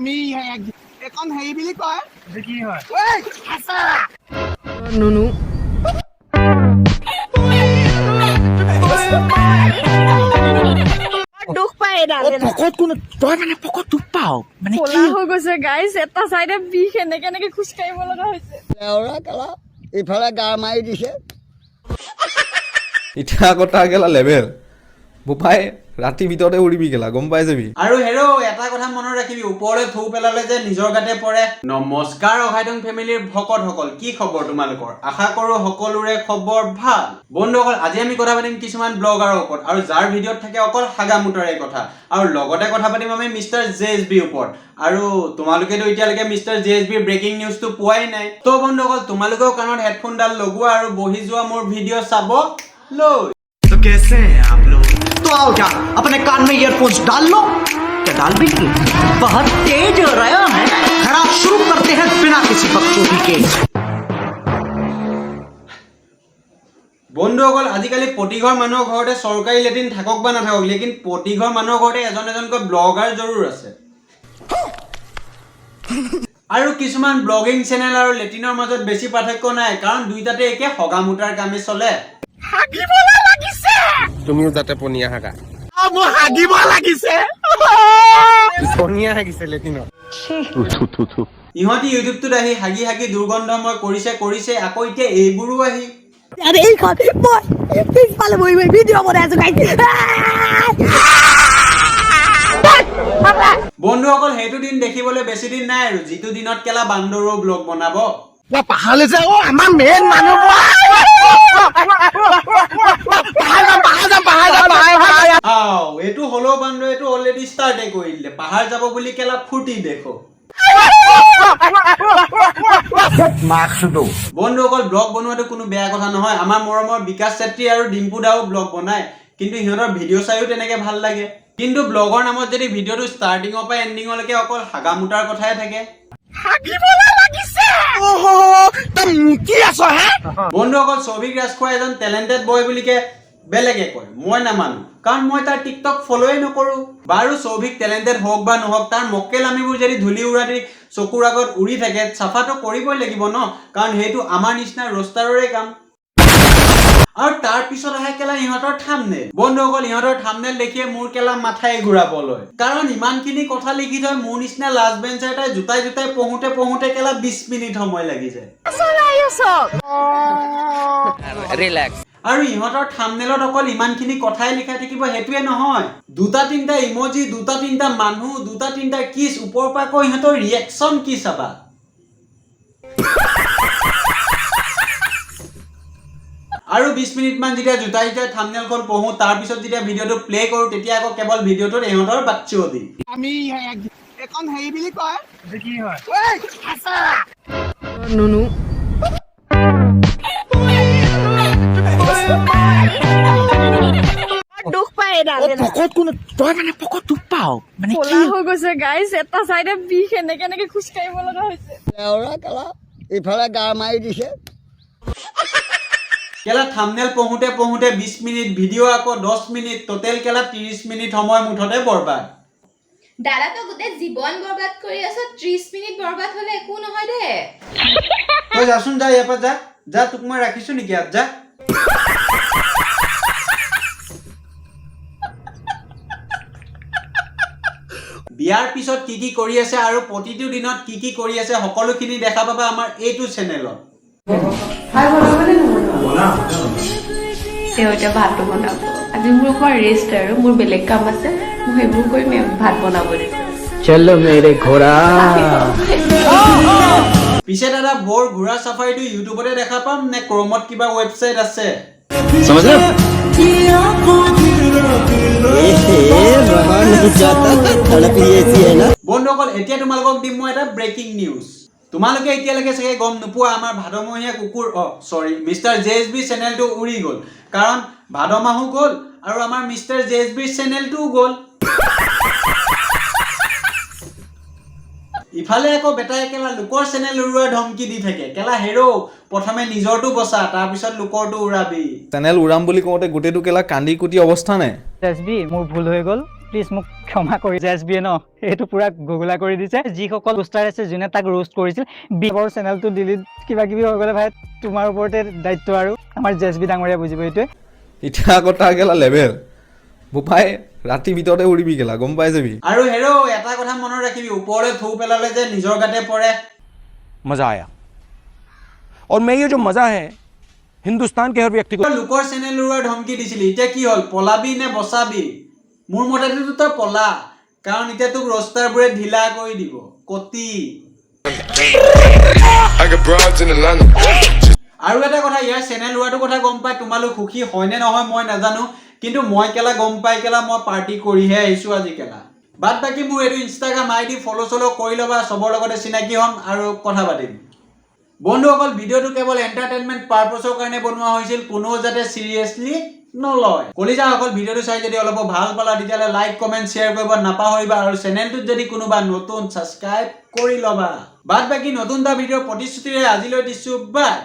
আমি এখন হেৰি বুলি কয় কি হয় নুনু দুখ পায় পকত কোন তই মানে পকত দুখ পাও মানে কোলা হৈ গৈছে গাইছ এটা সাইডে বিষ এনেকে খোজ কাঢ়িব লগা হৈছে লেওৰা কালা ইফালে গা মাৰি দিছে এতিয়া আকৌ তাৰ গেলা লেভেল বোপাই ৰাতি ভিতৰতে উৰিবি গেলা গম পাই যাবি আৰু হেৰো এটা কথা মনত ৰাখিবি ওপৰলৈ থু পেলালে যে নিজৰ গাতে পৰে নমস্কাৰ অহাইদং ফেমিলিৰ ভকতসকল কি খবৰ তোমালোকৰ আশা কৰো সকলোৰে খবৰ ভাল বন্ধুসকল আজি আমি কথা পাতিম কিছুমান ব্লগাৰৰ ওপৰত আৰু যাৰ ভিডিঅ'ত থাকে অকল হাগামুটাৰে কথা আৰু লগতে কথা পাতিম আমি মিষ্টাৰ জেএছবিৰ ওপৰত আৰু তোমালোকেতো এতিয়ালৈকে মিষ্টাৰ জেএছবিৰ ব্ৰেকিং নিউজটো পোৱাই নাই তো বন্ধুসকল তোমালোকেও কাণত হেডফোনডাল লগোৱা আৰু বহি যোৱা মোৰ ভিডিঅ' চাব লৈ तो कैसे हैं आप लोग तो आओ क्या अपने कान में ईयरफोन्स डाल लो क्या डाल भी नहीं बहुत तेज हो रहा है खराब शुरू करते हैं बिना किसी बकचोदी के বন্ধুসকল আজিকালি প্ৰতিঘৰ মানুহৰ ঘৰতে চৰকাৰী লেট্ৰিন থাকক বা নাথাকক লেকিন প্ৰতিঘৰ মানুহৰ ঘৰতে এজন এজনকৈ ব্লগাৰ জৰুৰ আছে আৰু কিছুমান ব্লগিং চেনেল আৰু লেট্ৰিনৰ মাজত বেছি পাৰ্থক্য নাই কাৰণ দুইটাতে একে হগামুটাৰ কামে চলে তুমিও যাতে পনীয়া হাগা মোৰ হাগিব লাগিছে পনীয়া হাগিছে লেটিনত ইহঁতি ইউটিউবটোত আহি হাগি হাগি দুৰ্গন্ধময় কৰিছে আকৌ এতিয়া এইবোৰো আহি আরে এই খান মই পিছফালে বই ভিডিও বনাই আছো গাইছ বন্ধুসকল সেইটো দিন দেখিবলৈ বেছি দিন নাই আৰু যিটো দিনত কেলা বান্দৰো ব্লগ বনাব পাহাৰলৈ যে আমাৰ মেইন মানুহ এইটো হলো বান্দৰ এইটো অলৰেডি ষ্টাৰ্টে কৰি দিলে পাহাৰ যাব বুলি কেলা ফুটি দেখো বন্ধুসকল ব্লগ বনোৱাটো কোনো বেয়া কথা নহয় আমাৰ মৰমৰ বিকাশ চেত্ৰী আৰু ডিম্পু দাও ব্লগ বনায় কিন্তু সিহঁতৰ ভিডিঅ' চাইও তেনেকে ভাল লাগে কিন্তু ব্লগৰ নামত যদি ভিডিঅ'টো ষ্টাৰ্টিঙৰ পৰা এণ্ডিঙলৈকে অকল হাগামুটাৰ কথাই থাকে বন্ধুসকল সৌভিক ৰাজখোৱা এজন টেলেণ্টেড বয় বুলিকে বেলেগে কয় মই নামানো কাৰণ মই তাৰ টিকটক ফলোৱে নকৰো বাৰু সৌভিক টেলেণ্টেড হওক বা নহওক তাৰ মক্কেল আমিবোৰ যদি ধূলি উৰাদি চকুৰ আগত উৰি থাকে চাফাটো কৰিবই লাগিব ন কাৰণ সেইটো আমাৰ নিচিনা ৰোষ্টাৰৰে কাম আৰু তাৰ পিছত আহে কেলা ইহঁতৰ থাম্বনেল বন্ধুসকল ইহঁতৰ থাম্বনেল দেখিয়ে মোৰ কেলা মাথাই ঘূৰাবলৈ কাৰণ ইমানখিনি কথা লিখি থৈ মোৰ নিচিনা লাষ্ট বেঞ্চাৰ এটাই জোতাই পঢ়োতে কেলা 20 মিনিট সময় লাগি যায় ৰিলেক্স আৰু ইহঁতৰ থাম্বনেলত অকল ইমানখিনি কথাই লিখাই থাকিব হেতুৱে নহয় দুটা তিনটা ইমোজি দুটা তিনটা মানুহ দুটা তিনটা কিছ ওপৰৰ পৰা কৈ ইহঁতৰ ৰিয়েকচন কি চাবা আৰু 20 মিনিট মান যেতিয়া জোতাই থাম্বনেলখন পঢ়ো তাৰ পিছত যেতিয়া ভিডিঅ'টো প্লে কৰো তেতিয়া আকৌ কেৱল ভিডিঅ'টোত ইহঁতৰ বাচ্চো দি আমি এখন হেৰি বুলি কয় কি হয় নুনু দুখ পায় পকত কোন তই মানে পকত দুখ পাও মানে কোলা হৈ গৈছে গাইছ এটা সাইডে বিষ এনেকে খোজ কাঢ়িব লগা হৈছে লেওৰা কালা ইফালে গা মাৰি দিছে কেলা থাম্বনেল পঢ়োতে 20 মিনিট ভিডিঅ' আকৌ 10 মিনিট টোটেল কেলা 30 মিনিট সময় মুঠতে বৰবাদ দাদা তো গোটেই জীৱন বৰবাদ কৰি আছো 30 মিনিট বৰবাদ হলে একো নহয় দে তই যাচোন যা ইয়াৰ পৰা যা তোক মই ৰাখিছো নেকি ইয়াত যা বিয়াৰ পিছত কি কৰি আছে আৰু প্ৰতিটো দিনত কি কৰি আছে সকলোখিনি দেখা পাবা আমাৰ এইটো চেনেলত এতিয়া ভাতটো বনাব আজি মোৰ অকমান ৰেষ্ট আৰু মোৰ বেলেগ কাম আছে মই সেইবোৰ কৰি ভাত বনাব দিছো चलो मेरे घोड़ा পিছে দাদা বৰ ঘোঁৰা চাফাৰীটো ইউটিউবতে দেখা পাম নে ক্ৰমত কিবা ৱেবছাইট আছে समझ रहे বন্ধুসকল এতিয়া তোমালোকক দিম মই এটা ব্ৰেকিং নিউজ তোমালোকে এতিয়ালৈকে চাগে গম নোপোৱা আমাৰ ভাদমহীয়া কুকুৰ মিষ্টাৰ জেএছবি চেনেলটো উৰি গ'ল কাৰণ ভাদ মাহো গ'ল আৰু আমাৰ মিষ্টাৰ জেএছবি চেনেলটোও গ'ল ইফালে আকৌ বেটাই কেলা লোকৰ চেনেল উৰুৱাৰ ধমকি দি থাকে কেলা হেৰো প্ৰথমে নিজৰটো বচা তাৰপিছত লোকৰটো উৰাবি চেনেল উৰাম বুলি কওঁতে গোটেইটো কেলা কান্দি কুটি অৱস্থা নাই এছবি মোৰ ভুল হৈ গ'ল প্লিজ মোক ক্ষমা কৰি জেছবিয়ে ন এইটো পুৰা গুগলা কৰি দিছে যিসকল পোষ্টাৰ আছে যোনে তাক ৰোষ্ট কৰিছিল বিবৰ চেনেলটো ডিলিট কিবা কিবি হৈ গ'লে ভাই তোমাৰ ওপৰতে দায়িত্ব আৰু আমাৰ জেছবি ডাঙৰীয়া বুজিব এইটোৱে এতিয়া আকৌ তাৰ গেলা লেভেল বোপাই ৰাতি ভিতৰতে উৰিবি গেলা গম পাই যাবি আৰু হেৰো এটা কথা মনত ৰাখিবি ওপৰলৈ থু পেলালে যে নিজৰ গাতে পৰে मजा आया और मैं ये जो मजा है हिंदुस्तान के हर व्यक्ति को লোকৰ চেনেল উৰুৱাৰ ধমকি দিছিলি এতিয়া কি হ'ল পলাবি নে বচাবি মোৰ মতেতো তই পলা কাৰণ এতিয়া তোক ৰষ্টাৰবোৰে ঢিলা কৰি দিব কতি আৰু এটা কথা ইয়াৰ চেনেল উৰুৱাটো কথা গম পাই তোমালোক সুখী হয়নে নহয় মই নাজানো কিন্তু মই কেলা গম পাই কেলা মই পাৰ্টি কৰিহে আহিছোঁ আজি কেলা বাদ বাকী মোৰ এইটো ইনষ্টাগ্ৰাম আইডি ফ'ল' কৰি ল'বা চবৰ লগতে চিনাকি হ'ম আৰু কথা পাতিম বন্ধুসকল ভিডিঅ'টো কেৱল এণ্টাৰটেইনমেণ্ট পাৰপছৰ কাৰণে বনোৱা হৈছিল কোনো যাতে চিৰিয়াছলি নলয় কলিজাসকল ভিডিঅ'টো চাই যদি অলপ ভাল পালা তেতিয়াহ'লে লাইক কমেণ্ট শ্বেয়াৰ কৰিব নাপাহৰিবা আৰু চেনেলটোত যদি কোনোবা নতুন ছাবস্ক্ৰাইব কৰি ল'বা বাদ বাকী নতুন এটা ভিডিঅ'ৰ প্ৰতিশ্ৰুতিৰে আজিলৈ দিছোঁ বাই